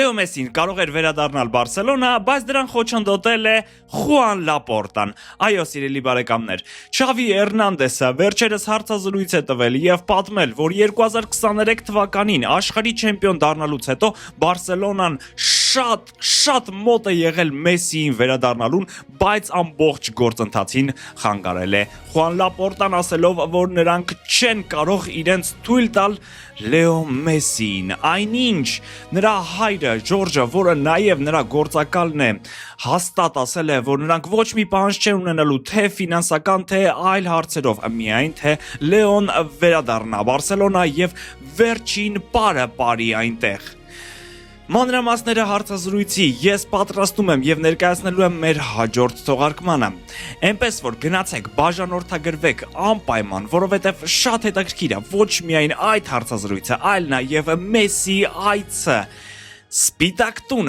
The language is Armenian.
Լեո Մեսին կարող էր վերադառնալ Բարսելոնա, բայց դրան խոչընդոտել է Խուան Լապորտան։ Այո, սիրելի բարեկամներ, Չավի Հեռնանդեսը վերջերս հարցազրույց է տվել եւ պատմել, որ 2023 թվականին աշխարհի չեմպիոն դառնալուց հետո Բարսելոնան շատ մոտ է եղել Մեսիին վերադառնալուն, բայց ամբողջ գործընթացին խանգարել է Խուան Լապորտան, ասելով, որ նրանք չեն կարող իրենց թույլ տալ Լեո Մեսիին։ Այնինչ նրա հայրը Ժորժը, որը նաև նրա գործակալն է, հաստատ ասել է, որ նրանք ոչ մի պահանջ չեն ունենալու թե ֆինանսական, թե այլ հարցերով, միայն թե Լեոն վերադառնա Բարսելոնա եւ վերջին պարը πάρի այնտեղ։ Մանրամասները հարցազրույցի ես պատրաստում եմ եւ ներկայացնելու եմ մեր հաջորդ թողարկմանը։ Էնպես որ գնացեք, բաժանորդագրվեք անպայման, որովհետեւ շատ հետաքրքիր է ոչ միայն այդ հարցազրույցը, այլ նաեւ Մեսի այցը Սպիտակ տունը